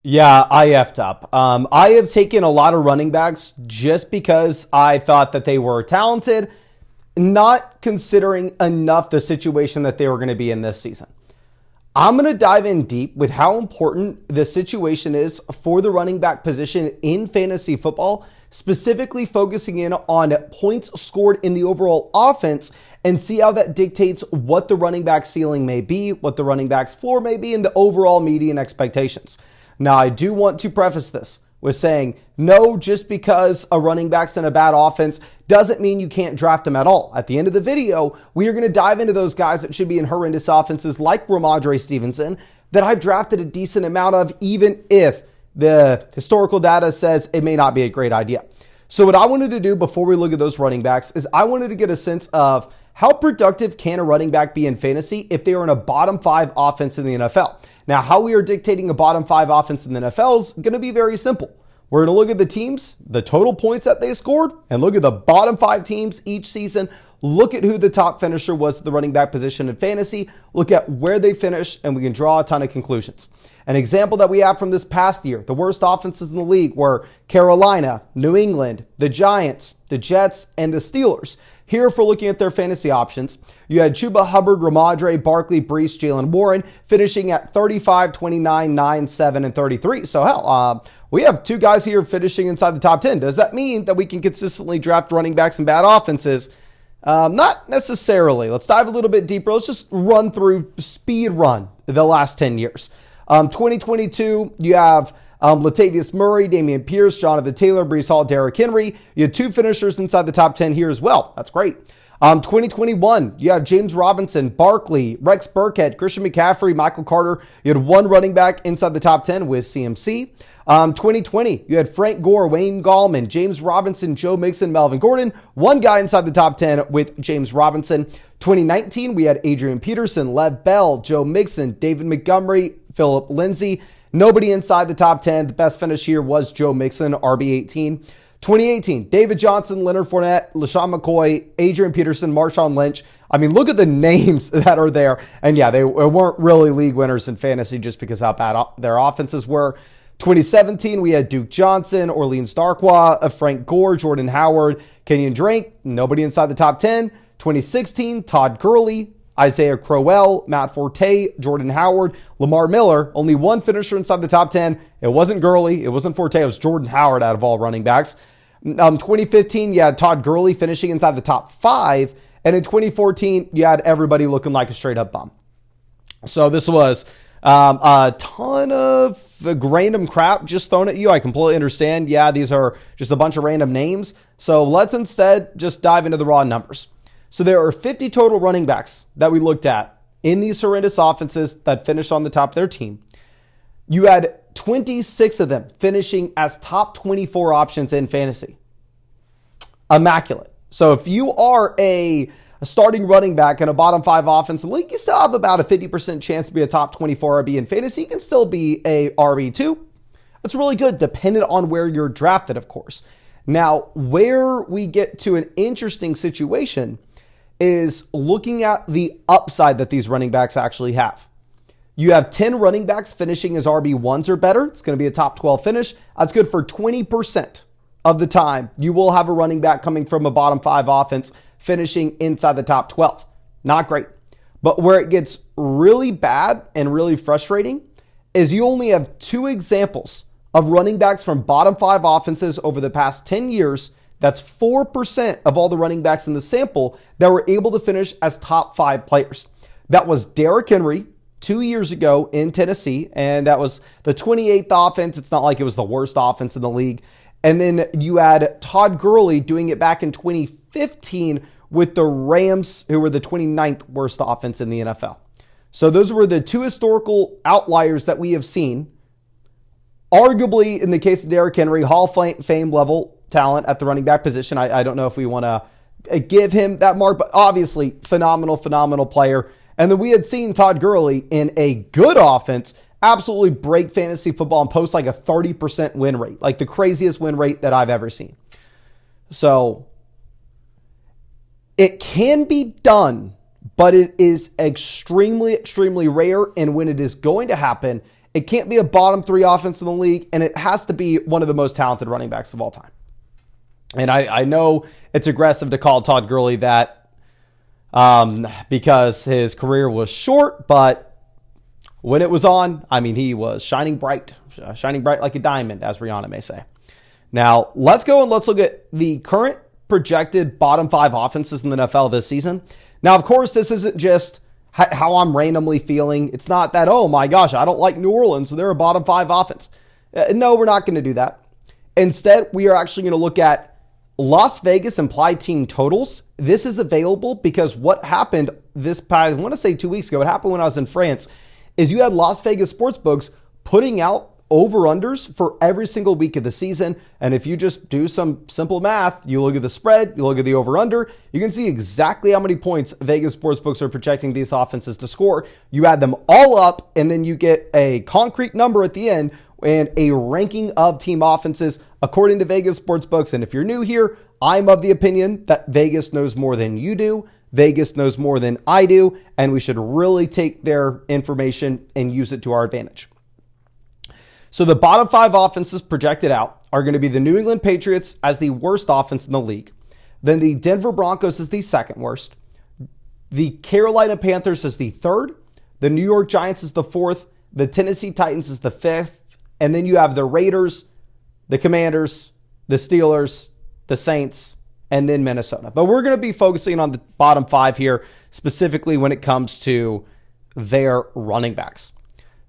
Yeah, I effed up. I have taken a lot of running backs just because I thought that they were talented, not considering enough the situation that they were going to be in this season. I'm going to dive in deep with how important the situation is for the running back position in fantasy football, specifically focusing in on points scored in the overall offense and see how that dictates what the running back ceiling may be, what the running back's floor may be, and the overall median expectations. Now, I do want to preface this with saying, no, just because a running back's in a bad offense doesn't mean you can't draft them at all. At the end of the video, we are going to dive into those guys that should be in horrendous offenses like Rhamondre Stevenson that I've drafted a decent amount of, even if the historical data says it may not be a great idea. So what I wanted to do before we look at those running backs is I wanted to get a sense of how productive can a running back be in fantasy if they are in a bottom five offense in the NFL. Now, how we are dictating a bottom five offense in the NFL is going to be very simple. We're going to look at the teams, the total points that they scored, and look at the bottom five teams each season. Look at who the top finisher was at the running back position in fantasy. Look at where they finished, and we can draw a ton of conclusions. An example that we have from this past year, the worst offenses in the league were Carolina, New England, the Giants, the Jets, and the Steelers. Here, if we're looking at their fantasy options, you had Chuba Hubbard, Rhamondre, Barkley, Brees, Jalen Warren, finishing at 35, 29, 9, 7, and 33. So hell, we have two guys here finishing inside the top 10. Does that mean that we can consistently draft running backs in bad offenses? Not necessarily. Let's dive a little bit deeper. Let's just run through speed run the last 10 years. 2022, you have Latavius Murray, Dameon Pierce, Jonathan Taylor, Breece Hall, Derrick Henry. You had two finishers inside the top 10 here as well. That's great. 2021, you have James Robinson, Barkley, Rex Burkhead, Christian McCaffrey, Michael Carter. You had one running back inside the top 10 with CMC. 2020, you had Frank Gore, Wayne Gallman, James Robinson, Joe Mixon, Melvin Gordon. One guy inside the top 10 with James Robinson. 2019, we had Adrian Peterson, Lev Bell, Joe Mixon, David Montgomery, Philip Lindsay. Nobody inside the top 10. The best finish here was Joe Mixon, RB18. 2018, David Johnson, Leonard Fournette, LaShawn McCoy, Adrian Peterson, Marshawn Lynch. I mean, look at the names that are there. And yeah, they weren't really league winners in fantasy just because how bad their offenses were. 2017, we had Duke Johnson, Orleans Darkwa, Frank Gore, Jordan Howard, Kenyon Drake. Nobody inside the top 10. 2016, Todd Gurley, Isaiah Crowell, Matt Forte, Jordan Howard, Lamar Miller. Only one finisher inside the top 10. It wasn't Gurley. It wasn't Forte. It was Jordan Howard out of all running backs. 2015, you had Todd Gurley finishing inside the top 5. And in 2014, you had everybody looking like a straight up bum. So this was a ton of random crap just thrown at you. I completely understand. Yeah, these are just a bunch of random names. So let's instead just dive into the raw numbers. So there are 50 total running backs that we looked at in these horrendous offenses that finished on the top of their team. You had 26 of them finishing as top 24 options in fantasy. Immaculate. So if you are a starting running back in a bottom 5 offense in the league, you still have about a 50% chance to be a top 24 RB in fantasy. You can still be a RB2. That's really good, dependent on where you're drafted, of course. Now, where we get to an interesting situation is looking at the upside that these running backs actually have. You have 10 running backs finishing as RB1s or better. It's going to be a top 12 finish. That's good for 20% of the time. You will have a running back coming from a bottom 5 offense finishing inside the top 12. Not great. But where it gets really bad and really frustrating is you only have 2 examples of running backs from bottom 5 offenses over the past 10 years. That's 4% of all the running backs in the sample that were able to finish as top 5 players. That was Derrick Henry 2 years ago in Tennessee, and that was the 28th offense. It's not like it was the worst offense in the league. And then you had Todd Gurley doing it back in 2015 with the Rams, who were the 29th worst offense in the NFL. So those were the 2 historical outliers that we have seen. Arguably, in the case of Derrick Henry, Hall of Fame level talent at the running back position. I don't know if we want to give him that mark, but obviously phenomenal player. And then we had seen Todd Gurley in a good offense absolutely break fantasy football and post like a 30% win rate, like the craziest win rate that I've ever seen. So it can be done, but it is extremely rare. And when it is going to happen, It can't be a bottom 3 offense in the league, and it has to be one of the most talented running backs of all time. And I know it's aggressive to call Todd Gurley that because his career was short, but when it was on, I mean, he was shining bright like a diamond, as Rihanna may say. Now, let's go and let's look at the current projected bottom 5 offenses in the NFL this season. Now, of course, this isn't just how I'm randomly feeling. It's not that, oh my gosh, I don't like New Orleans, so they're a bottom 5 offense. No, we're not going to do that. Instead, we are actually going to look at Las Vegas implied team totals. This is available because what happened this past, I want to say 2 weeks ago, what happened when I was in France, is you had Las Vegas sportsbooks putting out over-unders for every single week of the season. And if you just do some simple math, you look at the spread, you look at the over-under, you can see exactly how many points Vegas sportsbooks are projecting these offenses to score. You add them all up, and then you get a concrete number at the end and a ranking of team offenses according to Vegas sportsbooks. And if you're new here, I'm of the opinion that Vegas knows more than you do. Vegas knows more than I do, and we should really take their information and use it to our advantage. So the bottom 5 offenses projected out are going to be the New England Patriots as the worst offense in the league. Then the Denver Broncos is the second worst. The Carolina Panthers is the third. The New York Giants is the fourth. The Tennessee Titans is the fifth. And then you have the Raiders, the Commanders, the Steelers, the Saints, and then Minnesota. But we're going to be focusing on the bottom 5 here, specifically when it comes to their running backs.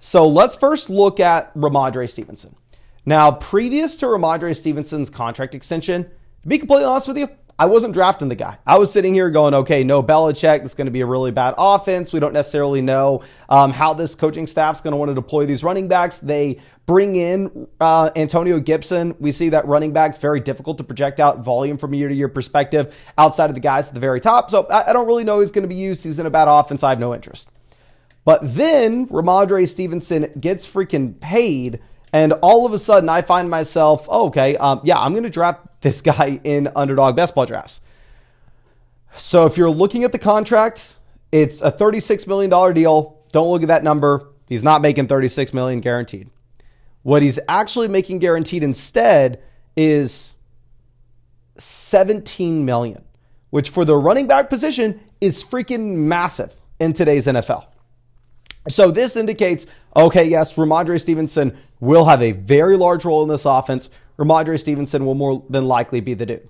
So let's first look at Rhamondre Stevenson. Now, previous to Rhamondre Stevenson's contract extension, to be completely honest with you, I wasn't drafting the guy. I was sitting here going, okay, no Belichick. This is going to be a really bad offense. We don't necessarily know how this coaching staff's going to want to deploy these running backs. They bring in Antonio Gibson. We see that running back's very difficult to project out volume from a year-to-year perspective outside of the guys at the very top. So I don't really know he's going to be used. He's in a bad offense. I have no interest. But then Rhamondre Stevenson gets freaking paid, and all of a sudden I find myself, I'm going to draft this guy in Underdog best ball drafts. So if you're looking at the contract, it's a $36 million deal. Don't look at that number. He's not making $36 million guaranteed. What he's actually making guaranteed instead is $17 million, which for the running back position is freaking massive in today's NFL. So this indicates, okay, yes, Rhamondre Stevenson will have a very large role in this offense. Rhamondre Stevenson will more than likely be the dude.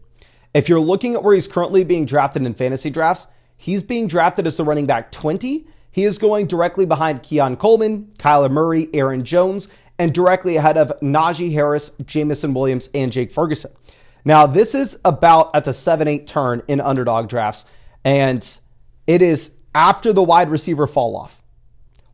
If you're looking at where he's currently being drafted in fantasy drafts, he's being drafted as the running back 20. He is going directly behind Keon Coleman, Kyler Murray, Aaron Jones, and directly ahead of Najee Harris, Jamison Williams, and Jake Ferguson. Now, this is about at the 7-8 turn in Underdog drafts, and it is after the wide receiver fall off.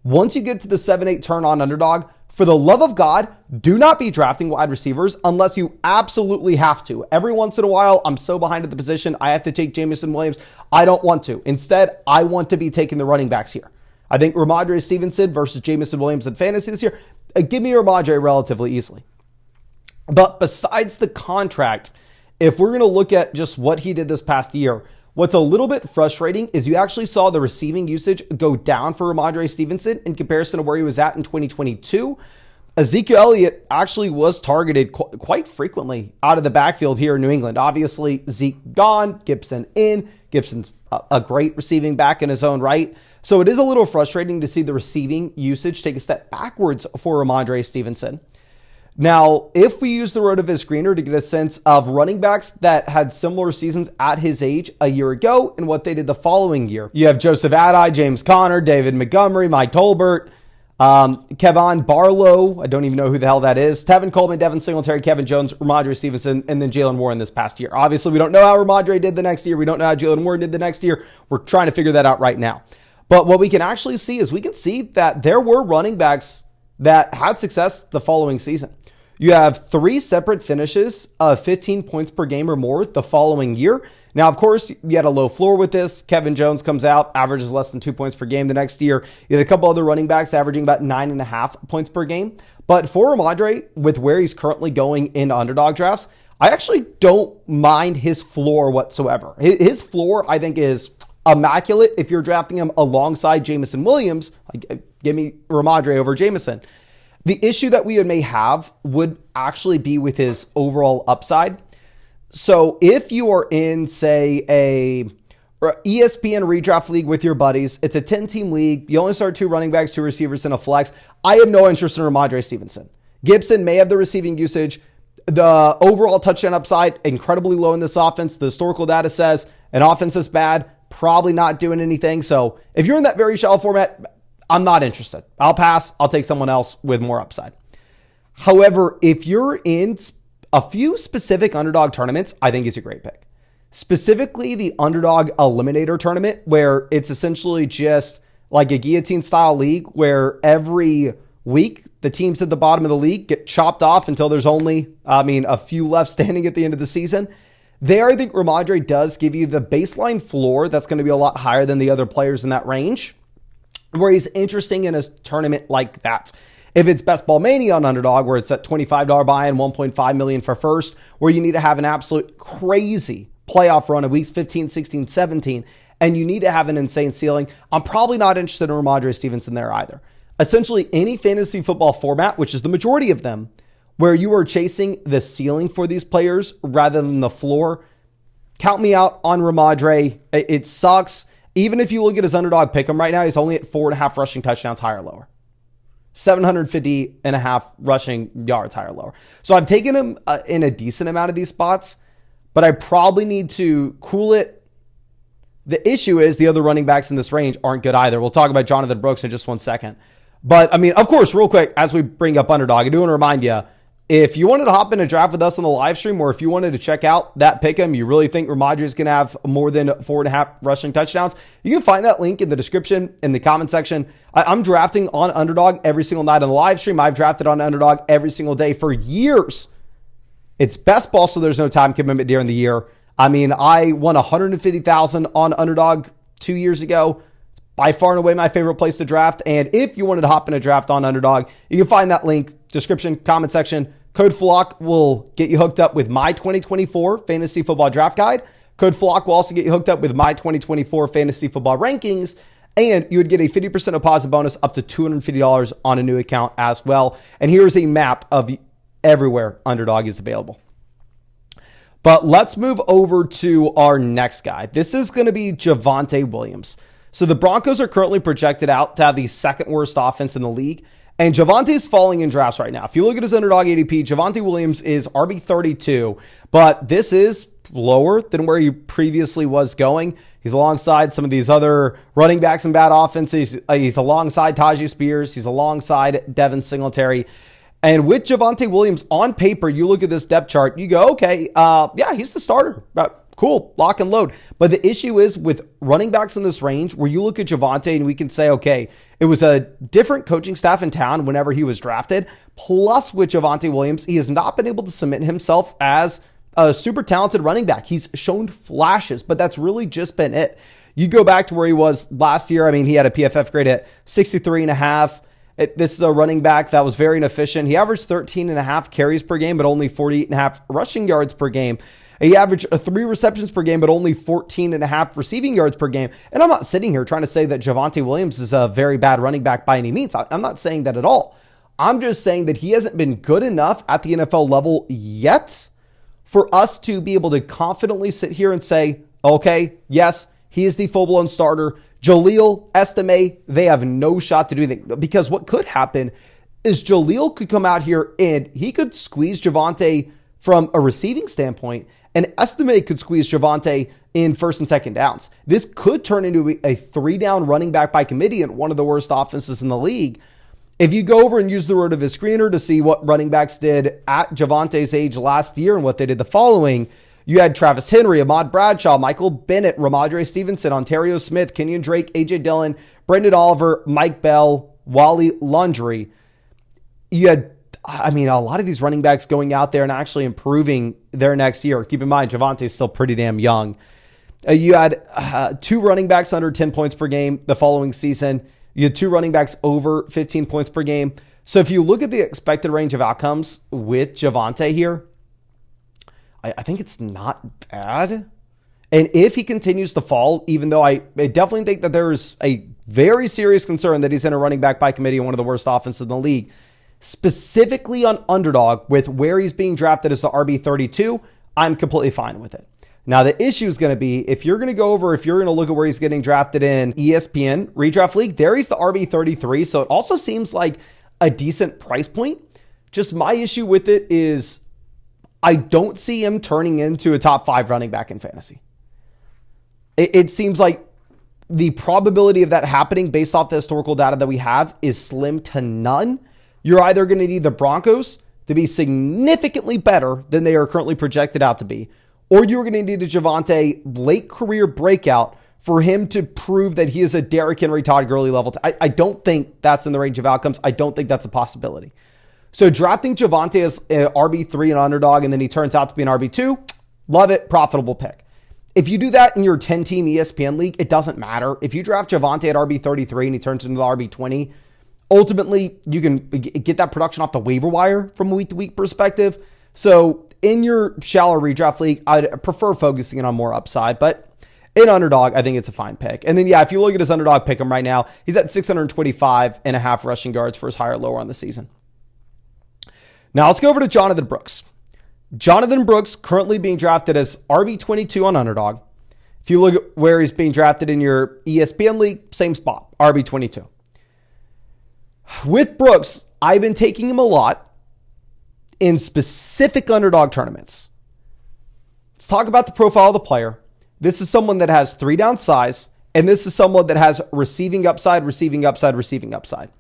Once you get to the 7-8 turn on Underdog, for the love of God, do not be drafting wide receivers unless you absolutely have to. Every once in a while, I'm so behind at the position, I have to take Jamison Williams. I don't want to. Instead, I want to be taking the running backs here. I think Rhamondre Stevenson versus Jamison Williams in fantasy this year, give me Rhamondre relatively easily. But besides the contract, if we're going to look at just what he did this past year, what's a little bit frustrating is you actually saw the receiving usage go down for Rhamondre Stevenson in comparison to where he was at in 2022. Ezekiel Elliott actually was targeted quite frequently out of the backfield here in New England. Obviously, Zeke gone, Gibson in. Gibson's a great receiving back in his own right. So it is a little frustrating to see the receiving usage take a step backwards for Rhamondre Stevenson. Now, if we use the RotoViz screener to get a sense of running backs that had similar seasons at his age a year ago and what they did the following year, you have Joseph Adai, James Conner, David Montgomery, Mike Tolbert, Kevon Barlow, I don't even know who the hell that is, Tevin Coleman, Devin Singletary, Kevin Jones, Rhamondre Stevenson, and then Jalen Warren this past year. Obviously, we don't know how Rhamondre did the next year. We don't know how Jalen Warren did the next year. We're trying to figure that out right now. But what we can actually see is we can see that there were running backs that had success the following season. You have 3 separate finishes of 15 points per game or more the following year. Now, of course, you had a low floor with this. Kevin Jones comes out, averages less than 2 points per game the next year. You had a couple other running backs averaging about 9.5 points per game. But for Rhamondre, with where he's currently going in Underdog drafts, I actually don't mind his floor whatsoever. His floor, I think, is immaculate if you're drafting him alongside Jamison Williams. Give me Rhamondre over Jamison. The issue that we may have would actually be with his overall upside. So if you are in, say, a ESPN redraft league with your buddies, it's a 10-team league. You only start 2 running backs, 2 receivers, and a flex. I have no interest in Rhamondre Stevenson. Gibson may have the receiving usage. The overall touchdown upside, incredibly low in this offense. The historical data says an offense is bad, probably not doing anything. So if you're in that very shallow format, I'm not interested. I'll pass. I'll take someone else with more upside. However, if you're in a few specific underdog tournaments, I think he's a great pick. Specifically the Underdog Eliminator Tournament, where it's essentially just like a guillotine style league where every week the teams at the bottom of the league get chopped off until there's only, a few left standing at the end of the season. There, I think Rhamondre does give you the baseline floor that's going to be a lot higher than the other players in that range, where he's interesting in a tournament like that. If it's Best Ball Mania on Underdog, where it's at $25 buy-in, $1.5 million for first, where you need to have an absolute crazy playoff run of weeks 15, 16, 17, and you need to have an insane ceiling, I'm probably not interested in Rhamondre Stevenson there either. Essentially, any fantasy football format, which is the majority of them, where you are chasing the ceiling for these players rather than the floor, count me out on Rhamondre. It sucks. Even if you look at his underdog pick'em right now, he's only at 4.5 rushing touchdowns, higher or lower. 750.5 rushing yards, higher or lower. So I've taken him in a decent amount of these spots, but I probably need to cool it. The issue is the other running backs in this range aren't good either. We'll talk about Jonathan Brooks in just one second. But, of course, real quick, as we bring up Underdog, I do want to remind you, if you wanted to hop in a draft with us on the live stream, or if you wanted to check out that pick'em, you really think Rhamondre is going to have more than 4.5 rushing touchdowns, you can find that link in the description, in the comment section. I'm drafting on Underdog every single night on the live stream. I've drafted on Underdog every single day for years. It's best ball, so there's no time commitment during the year. I won $150,000 on Underdog 2 years ago. It's by far and away my favorite place to draft. And if you wanted to hop in a draft on Underdog, you can find that link, description, comment section. Code FLOCK will get you hooked up with my 2024 Fantasy Football Draft Guide. Code FLOCK will also get you hooked up with my 2024 Fantasy Football Rankings. And you would get a 50% deposit bonus up to $250 on a new account as well. And here's a map of everywhere Underdog is available. But let's move over to our next guy. This is going to be Javonte Williams. So the Broncos are currently projected out to have the second worst offense in the league. And Javonte's falling in drafts right now. If you look at his Underdog ADP, Javonte Williams is RB32, but this is lower than where he previously was going. He's alongside some of these other running backs in bad offenses. He's alongside Tajay Spears. He's alongside Devin Singletary. And with Javonte Williams on paper, you look at this depth chart, you go, okay, yeah, he's the starter. Cool, lock and load. But the issue is with running backs in this range, where you look at Javonte and we can say, okay, it was a different coaching staff in town whenever he was drafted. Plus with Javonte Williams, he has not been able to cement himself as a super talented running back. He's shown flashes, but that's really just been it. You go back to where he was last year. He had a PFF grade at 63.5. This is a running back that was very inefficient. He averaged 13.5 carries per game, but only 48.5 rushing yards per game. He averaged 3 receptions per game, but only 14.5 receiving yards per game. And I'm not sitting here trying to say that Javonte Williams is a very bad running back by any means. I'm not saying that at all. I'm just saying that he hasn't been good enough at the NFL level yet for us to be able to confidently sit here and say, okay, yes, he is the full-blown starter. Jaleel, Estime, they have no shot to do anything. Because what could happen is Jaleel could come out here and he could squeeze Javonte from a receiving standpoint, and Estime could squeeze Javonte in first and second downs. This could turn into a 3-down running back by committee and one of the worst offenses in the league. If you go over and use the word of his screener to see what running backs did at Javonte's age last year and what they did the following, you had Travis Henry, Ahmad Bradshaw, Michael Bennett, Rhamondre Stevenson, Ontario Smith, Kenyon Drake, AJ Dillon, Brendan Oliver, Mike Bell, Wally Landry. You had, a lot of these running backs going out there and actually improving their next year. Keep in mind, Javonte's still pretty damn young. You had 2 running backs under 10 points per game the following season. You had 2 running backs over 15 points per game. So if you look at the expected range of outcomes with Javonte here, I think it's not bad. And if he continues to fall, even though I definitely think that there's a very serious concern that he's in a running back by committee and one of the worst offenses in the league, Specifically on Underdog, with where he's being drafted as the RB32, I'm completely fine with it. Now, the issue is going to be, if you're going to look at where he's getting drafted in ESPN Redraft League, there he's the RB33, so it also seems like a decent price point. Just my issue with it is I don't see him turning into a top 5 running back in fantasy. It seems like the probability of that happening based off the historical data that we have is slim to none. You're either going to need the Broncos to be significantly better than they are currently projected out to be, or you're going to need a Javonte late career breakout for him to prove that he is a Derrick Henry, Todd Gurley level. I don't think that's in the range of outcomes. I don't think that's a possibility. So drafting Javonte as an RB3 and Underdog, and then he turns out to be an RB2, love it, profitable pick. If you do that in your 10-team ESPN league, it doesn't matter. If you draft Javonte at RB33 and he turns into the RB20, ultimately you can get that production off the waiver wire from a week-to-week perspective. So in your shallow redraft league, I'd prefer focusing on more upside, but in Underdog, I think it's a fine pick. And then, if you look at his Underdog pick him right now, he's at 625.5 rushing yards for his higher lower on the season. Now let's go over to Jonathan Brooks. Jonathan Brooks currently being drafted as RB22 on Underdog. If you look at where he's being drafted in your ESPN league, same spot, RB22. With Brooks, I've been taking him a lot in specific Underdog tournaments. Let's talk about the profile of the player. This is someone that has 3-down size, and this is someone that has receiving upside.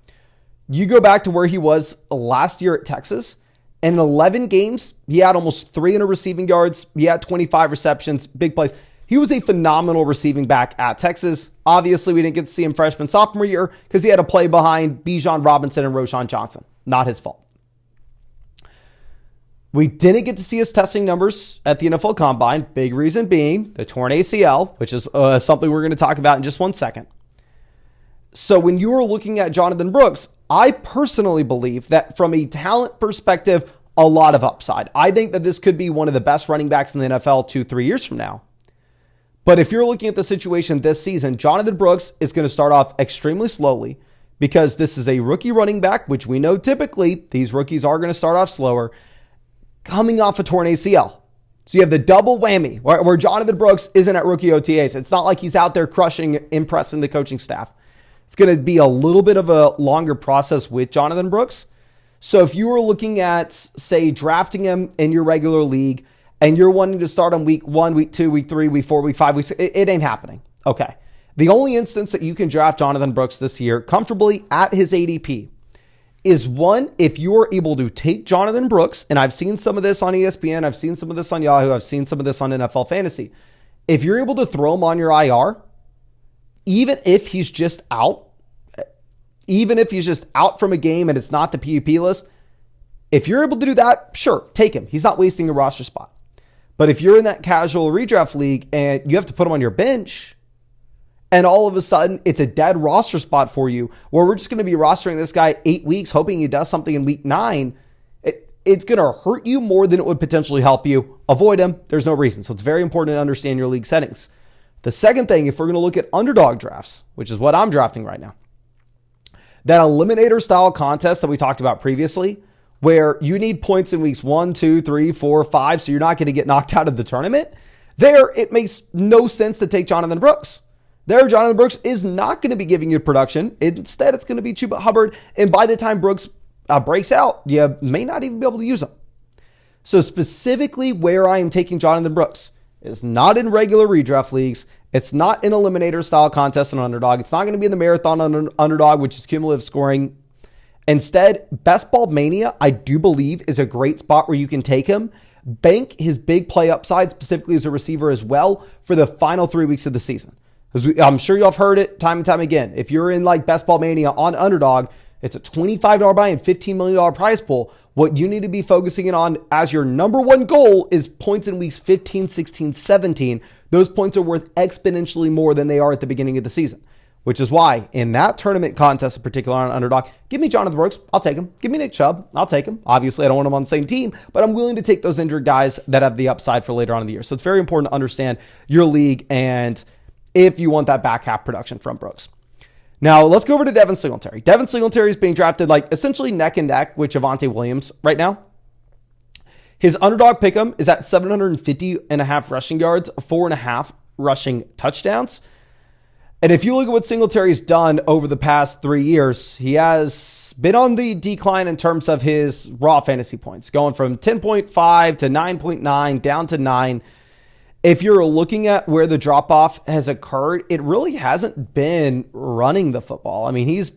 You go back to where he was last year at Texas, and in 11 games, he had almost 300 receiving yards. He had 25 receptions, big plays. He was a phenomenal receiving back at Texas. Obviously, we didn't get to see him freshman, sophomore year because he had to play behind Bijan Robinson and Roschon Johnson. Not his fault. We didn't get to see his testing numbers at the NFL Combine. Big reason being the torn ACL, which is something we're going to talk about in just one second. So when you are looking at Jonathan Brooks, I personally believe that from a talent perspective, a lot of upside. I think that this could be one of the best running backs in the NFL 2-3 years from now. But if you're looking at the situation this season, Jonathan Brooks is going to start off extremely slowly because this is a rookie running back, which we know typically these rookies are going to start off slower, coming off a torn ACL. So you have the double whammy where Jonathan Brooks isn't at rookie OTAs. It's not like he's out there crushing, impressing the coaching staff. It's going to be a little bit of a longer process with Jonathan Brooks. So if you were looking at, say, drafting him in your regular league and you're wanting to start on week 1, week 2, week 3, week 4, week 5, week 6, it ain't happening. Okay. The only instance that you can draft Jonathan Brooks this year comfortably at his ADP is one, if you are able to take Jonathan Brooks, and I've seen some of this on ESPN, I've seen some of this on Yahoo, I've seen some of this on NFL Fantasy. If you're able to throw him on your IR, even if he's just out from a game and it's not the PUP list, if you're able to do that, sure, take him. He's not wasting a roster spot. But if you're in that casual redraft league and you have to put him on your bench, and all of a sudden it's a dead roster spot for you, where we're just going to be rostering this guy 8 weeks, hoping he does something in week 9, it's going to hurt you more than it would potentially help you. Avoid him. There's no reason. So it's very important to understand your league settings. The second thing, if we're going to look at Underdog drafts, which is what I'm drafting right now, that eliminator style contest that we talked about previously, where you need points in weeks 1, 2, 3, 4, 5, so you're not going to get knocked out of the tournament, there it makes no sense to take Jonathan Brooks. There, Jonathan Brooks is not going to be giving you production. Instead, it's going to be Chuba Hubbard, and by the time Brooks breaks out, you may not even be able to use him. So specifically where I am taking Jonathan Brooks is not in regular redraft leagues. It's not in eliminator style contest on Underdog. It's not going to be in the marathon on Underdog, which is cumulative scoring. Instead, Best Ball Mania, I do believe, is a great spot where you can take him, bank his big play upside, specifically as a receiver as well, for the final 3 weeks of the season. I'm sure y'all have heard it time and time again. If you're in like Best Ball Mania on Underdog, it's a $25 buy and $15 million prize pool. What you need to be focusing on as your number one goal is points in weeks 15, 16, 17. Those points are worth exponentially more than they are at the beginning of the season, which is why in that tournament contest in particular on Underdog, give me Jonathan Brooks. I'll take him. Give me Nick Chubb. I'll take him. Obviously, I don't want him on the same team, but I'm willing to take those injured guys that have the upside for later on in the year. So it's very important to understand your league and if you want that back half production from Brooks. Now, let's go over to Devin Singletary. Devin Singletary is being drafted like essentially neck and neck with Javonte Williams right now. His underdog pick'em is at 750.5 rushing yards, 4.5 rushing touchdowns. And if you look at what Singletary's done over the past 3 years, he has been on the decline in terms of his raw fantasy points, going from 10.5 to 9.9 down to 9. If you're looking at where the drop-off has occurred, it really hasn't been running the football. I mean, he's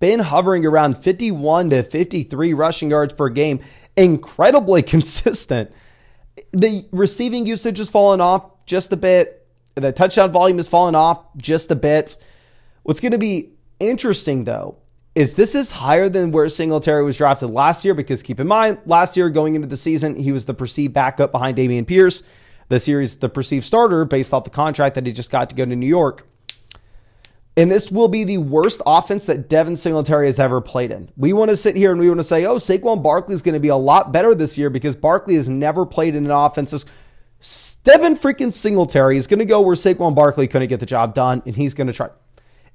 been hovering around 51 to 53 rushing yards per game, incredibly consistent. The receiving usage has fallen off just a bit. The touchdown volume has fallen off just a bit. What's going to be interesting, though, is this is higher than where Singletary was drafted last year, because keep in mind, last year going into the season, he was the perceived backup behind Dameon Pierce. This year he's the perceived starter based off the contract that he just got to go to New York. And this will be the worst offense that Devin Singletary has ever played in. We want to sit here and we want to say, oh, Saquon Barkley is going to be a lot better this year because Barkley has never played in an offense. Devin freaking Singletary is going to go where Saquon Barkley couldn't get the job done, and he's going to try.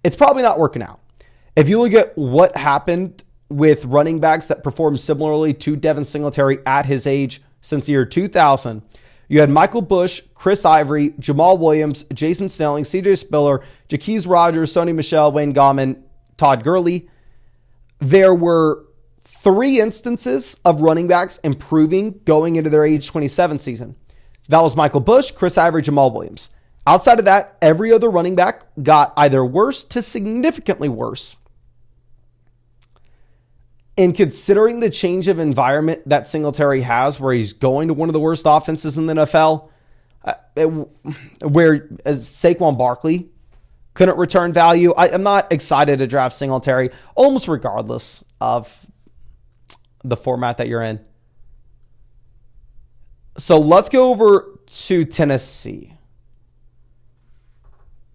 It's probably not working out. If you look at what happened with running backs that performed similarly to Devin Singletary at his age since the year 2000, you had Michael Bush, Chris Ivory, Jamal Williams, Jason Snelling, CJ Spiller, Jaquez Rogers, Sony Michel, Wayne Gallman, Todd Gurley. There were 3 instances of running backs improving going into their age 27 season. That was Michael Bush, Chris Ivory, Jamal Williams. Outside of that, every other running back got either worse to significantly worse. And considering the change of environment that Singletary has, where he's going to one of the worst offenses in the NFL, where Saquon Barkley couldn't return value, I'm not excited to draft Singletary, almost regardless of the format that you're in. So let's go over to Tennessee.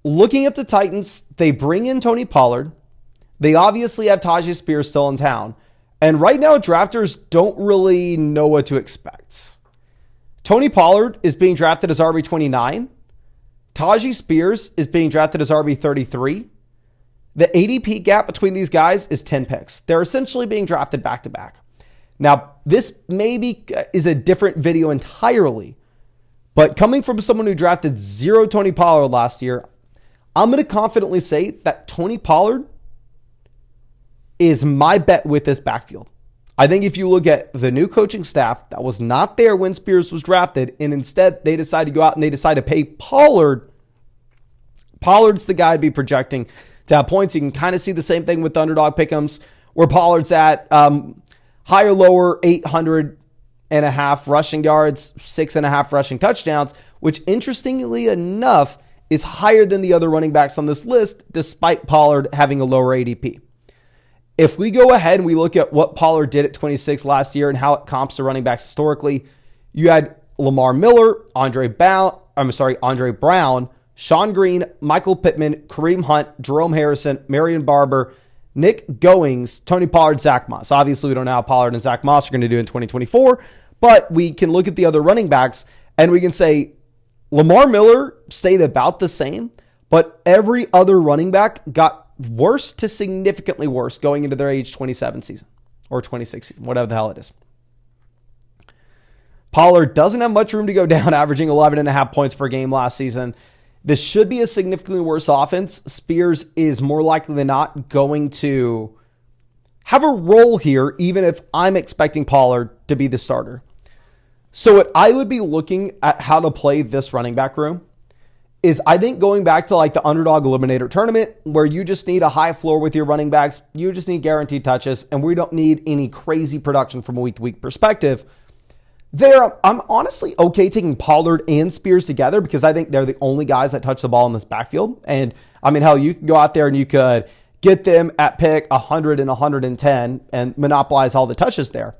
Looking at the Titans, they bring in Tony Pollard. They obviously have Tyjae Spears still in town. And right now, drafters don't really know what to expect. Tony Pollard is being drafted as RB29. Tyjae Spears is being drafted as RB33. The ADP gap between these guys is 10 picks. They're essentially being drafted back-to-back. Now, this maybe is a different video entirely, but coming from someone who drafted 0 Tony Pollard last year, I'm going to confidently say that Tony Pollard is my bet with this backfield. I think if you look at the new coaching staff that was not there when Spears was drafted, and instead they decide to go out and they decide to pay Pollard, Pollard's the guy to be projecting to have points. You can kind of see the same thing with the underdog pick'ems, where Pollard's at higher, lower, 800.5 rushing yards, 6.5 rushing touchdowns, which interestingly enough is higher than the other running backs on this list, despite Pollard having a lower ADP. If we go ahead and we look at what Pollard did at 26 last year and how it comps to running backs historically, you had Lamar Miller, Andre Brown, Sean Green, Michael Pittman, Kareem Hunt, Jerome Harrison, Marion Barber, Nick Goings, Tony Pollard, Zach Moss. Obviously, we don't know how Pollard and Zach Moss are going to do in 2024, but we can look at the other running backs and we can say Lamar Miller stayed about the same, but every other running back got worse to significantly worse going into their age 27 season or 26 season, whatever the hell it is. Pollard doesn't have much room to go down, averaging 11.5 points per game last season. This should be a significantly worse offense. Spears is more likely than not going to have a role here, even if I'm expecting Pollard to be the starter. So what I would be looking at how to play this running back room is I think going back to like the Underdog Eliminator tournament, where you just need a high floor with your running backs. You just need guaranteed touches, and we don't need any crazy production from a week-to-week perspective. I'm honestly okay taking Pollard and Spears together because I think they're the only guys that touch the ball in this backfield. And I mean, hell, you could go out there and you could get them at pick 100 and 110 and monopolize all the touches there.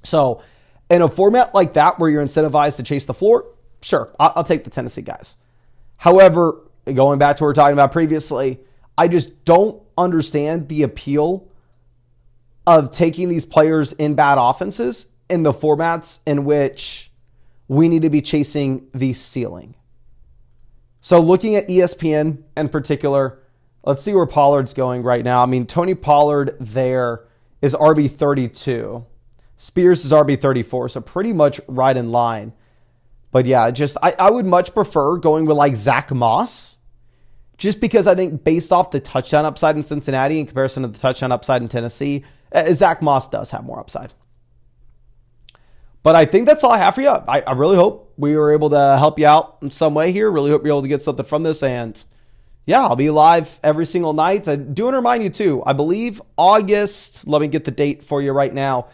So in a format like that where you're incentivized to chase the floor, sure, I'll take the Tennessee guys. However, going back to what we were talking about previously, I just don't understand the appeal of taking these players in bad offenses in the formats in which we need to be chasing the ceiling. So looking at ESPN in particular, Let's see where Pollard's going right now. I mean, Tony Pollard there is RB32. Spears is RB34, so pretty much right in line. But yeah, I would much prefer going with like Zach Moss, just because I think based off the touchdown upside in Cincinnati in comparison to the touchdown upside in Tennessee, Zach Moss does have more upside. But I think that's all I have for you. I really hope we were able to help you out in some way here. Really hope you're able to get something from this. And yeah, I'll be live every single night. I do want to remind you too, I believe August, let me get the date for you right now.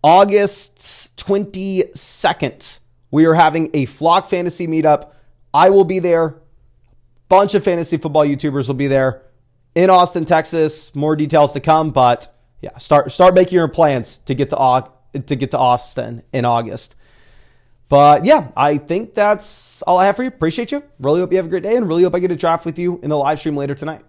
August 22nd, we are having a Flock Fantasy meetup. I will be there. Bunch of fantasy football YouTubers will be there in Austin, Texas. More details to come, but yeah, start making your plans to get to Austin in August. But yeah, I think that's all I have for you. Appreciate you. Really hope you have a great day, and really hope I get to draft with you in the live stream later tonight.